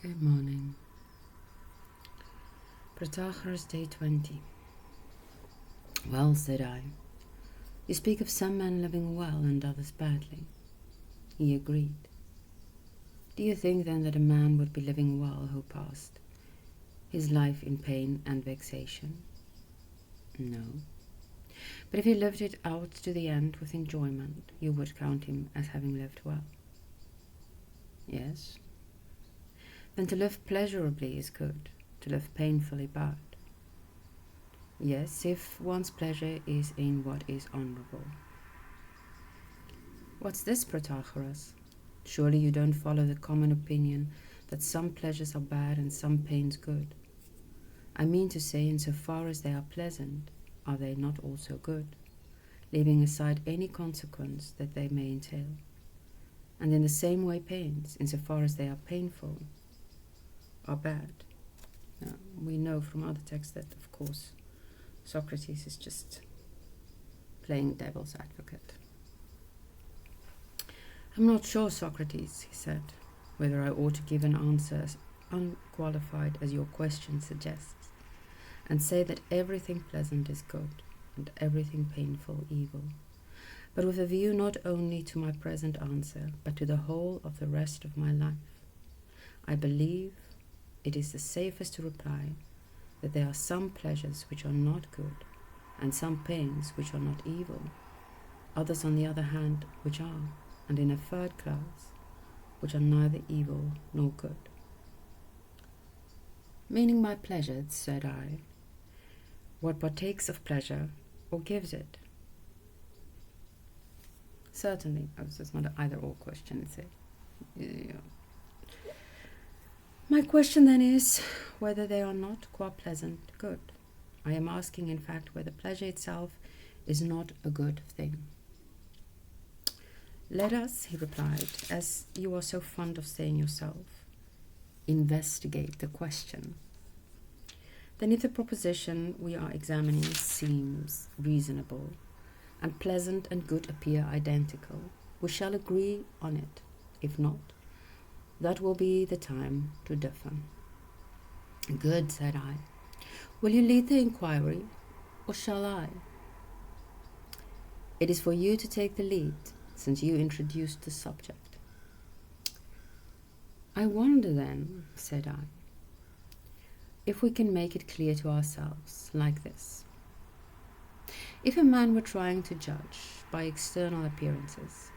Good morning. Protagoras, day 20. Well, said I, you speak of some men living well and others badly. He agreed. Do you think then that a man would be living well who passed his life in pain and vexation? No. But if he lived it out to the end with enjoyment, you would count him as having lived well. Yes. Then to live pleasurably is good, to live painfully bad. Yes, if one's pleasure is in what is honourable. What's this, Protagoras? Surely you don't follow the common opinion that some pleasures are bad and some pains good. I mean to say, insofar as they are pleasant, are they not also good, leaving aside any consequence that they may entail? And in the same way pains, insofar as they are painful, are bad. Now, we know from other texts that, of course, Socrates is just playing devil's advocate. I'm not sure, Socrates, he said, whether I ought to give an answer as unqualified as your question suggests, and say that everything pleasant is good, and everything painful evil, but with a view not only to my present answer, but to the whole of the rest of my life. I believe it is the safest to reply that there are some pleasures which are not good, and some pains which are not evil, others on the other hand which are, and in a third class, which are neither evil nor good. Meaning my pleasures, said I, what partakes of pleasure or gives it? Certainly, it's not an either-or question, it's a... My question then is whether they are not qua pleasant good. I am asking, in fact, whether pleasure itself is not a good thing. Let us, he replied, as you are so fond of saying yourself, investigate the question. Then if the proposition we are examining seems reasonable, and pleasant and good appear identical, we shall agree on it. If not, that will be the time to differ. Good, said I. Will you lead the inquiry, or shall I? It is for you to take the lead, since you introduced the subject. I wonder then, said I, if we can make it clear to ourselves like this. If a man were trying to judge by external appearances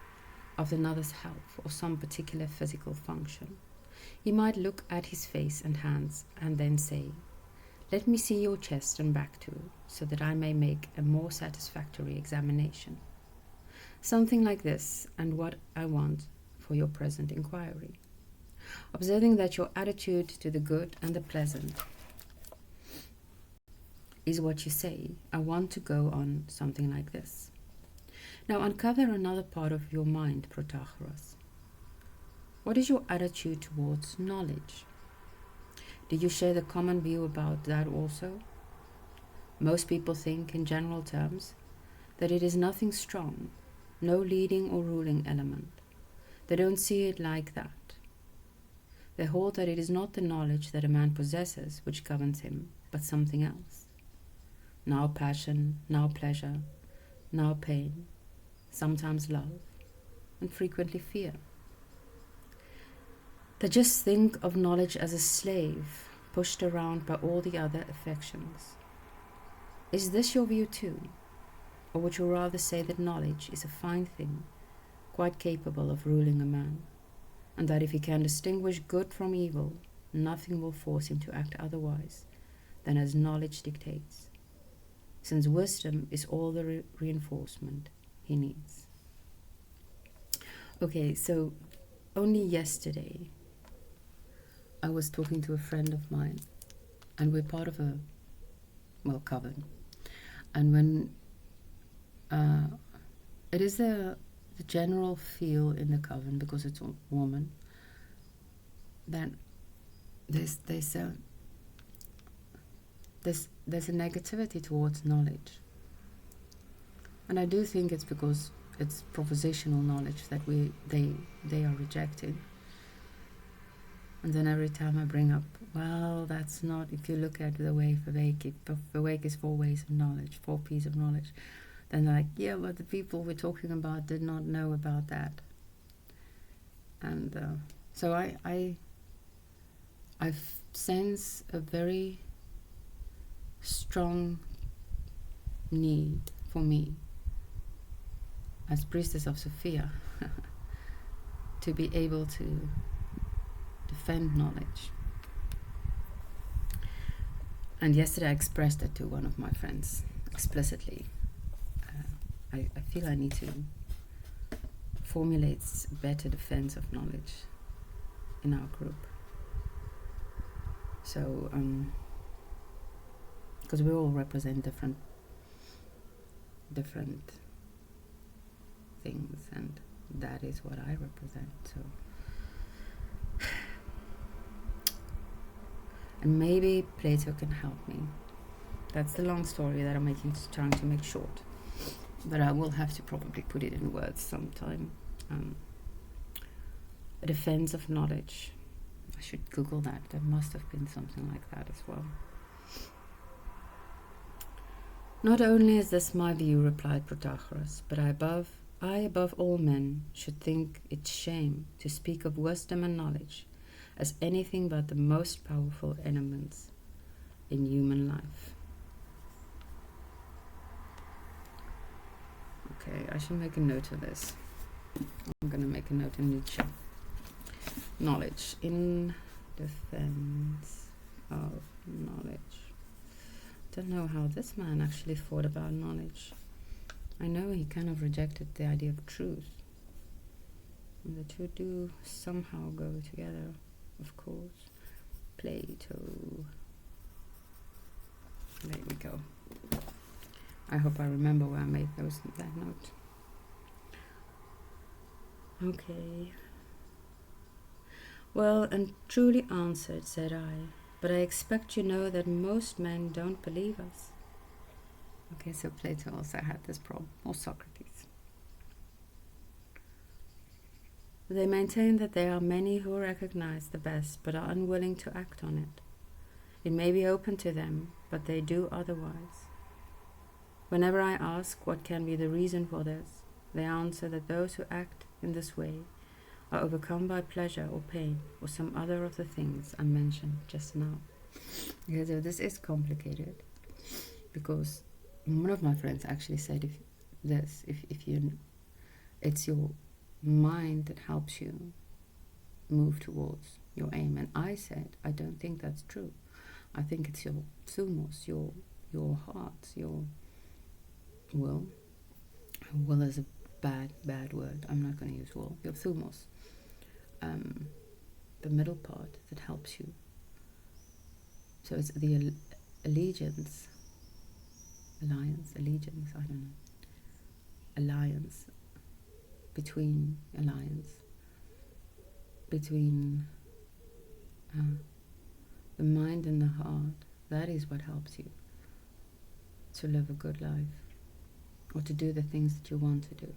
of another's health or some particular physical function, he might look at his face and hands and then say, let me see your chest and back too, so that I may make a more satisfactory examination. Something like this, and what I want for your present inquiry. Observing that your attitude to the good and the pleasant is what you say, I want to go on something like this. Now uncover another part of your mind, Protagoras. What is your attitude towards knowledge? Do you share the common view about that also? Most people think, in general terms, that it is nothing strong, no leading or ruling element. They don't see it like that. They hold that it is not the knowledge that a man possesses which governs him, but something else. Now passion, now pleasure, now pain, sometimes love, and frequently fear. They just think of knowledge as a slave, pushed around by all the other affections. Is this your view too? Or would you rather say that knowledge is a fine thing, quite capable of ruling a man, and that if he can distinguish good from evil, nothing will force him to act otherwise than as knowledge dictates, since wisdom is all the reinforcement he needs? Okay, so only yesterday I was talking to a friend of mine, and we're part of a, coven. And when it is the general feel in the coven, because it's a woman, that there's a negativity towards knowledge. And I do think it's because it's propositional knowledge that they are rejecting. And then every time I bring up, well, that's not, if you look at the way Vivek is 4 ways of knowledge, 4 P's of knowledge, then they're like, yeah, but the people we're talking about did not know about that. And so I sense a very strong need for me as priestess of Sophia to be able to defend knowledge. And yesterday I expressed it to one of my friends explicitly. I feel I need to formulate better defense of knowledge in our group. So, because we all represent different things, and that is what I represent. So, and maybe Plato can help me. That's the long story that I'm trying to make short, but I will have to probably put it in words sometime. A defense of knowledge. I should Google that. There must have been something like that as well. Not only is this my view, replied Protagoras, but I above all men should think it shame to speak of wisdom and knowledge as anything but the most powerful elements in human life. Okay, I should make a note of this. I'm going to make a note in Nietzsche. Knowledge. In defense of knowledge. Don't know how this man actually thought about knowledge. I know he kind of rejected the idea of truth. And the two do somehow go together, of course. Plato. There we go. I hope I remember where I made that note. Okay. Well, and truly answered, said I, but I expect you know that most men don't believe us. Okay, so Plato also had this problem, or Socrates. They maintain that there are many who recognize the best, but are unwilling to act on it. It may be open to them, but they do otherwise. Whenever I ask what can be the reason for this, they answer that those who act in this way are overcome by pleasure or pain or some other of the things I mentioned just now. Okay, so this is complicated because one of my friends actually said it's your mind that helps you move towards your aim, and I said I don't think that's true. I think it's your thumos, your heart, your will. Will is a bad word. I'm not going to use will. Your thumos, the middle part that helps you. So it's the alliance, I don't know. Alliance between the mind and the heart. That is what helps you to live a good life, or to do the things that you want to do.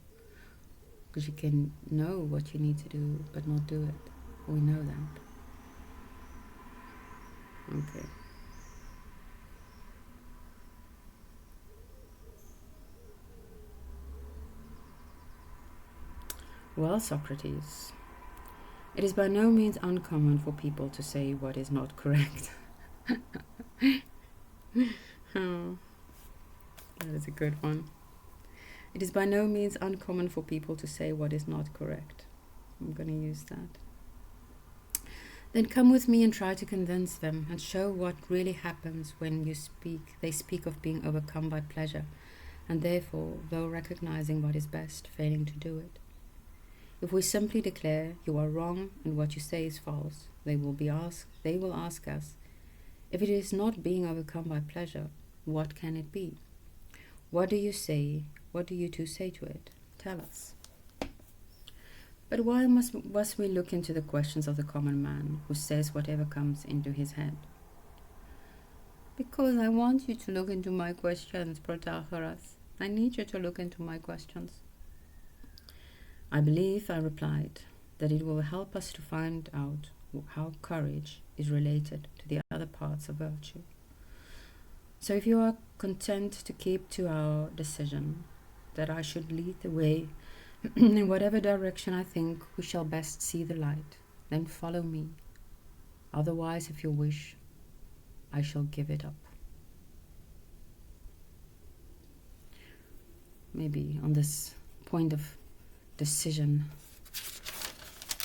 Because you can know what you need to do, but not do it. We know that. Okay. Well, Socrates, it is by no means uncommon for people to say what is not correct. Oh, that is a good one. It is by no means uncommon for people to say what is not correct. I'm going to use that. Then come with me and try to convince them and show what really happens when they speak of being overcome by pleasure, and therefore, though recognizing what is best, failing to do it. If we simply declare you are wrong and what you say is false, they will ask us, if it is not being overcome by pleasure, what can it be? What do you two say to it? Tell us. But why must we look into the questions of the common man who says whatever comes into his head? Because I want you to look into my questions, Protagoras. I need you to look into my questions. I believe, I replied, that it will help us to find out how courage is related to the other parts of virtue. So if you are content to keep to our decision that I should lead the way in whatever direction I think we shall best see the light, then follow me. Otherwise, if you wish, I shall give it up. Maybe on this point of decision,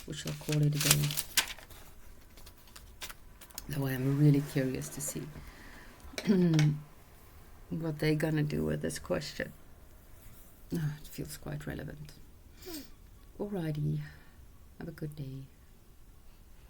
we shall call it a day. Though I am really curious to see what they're gonna do with this question. It feels quite relevant. Alrighty, have a good day.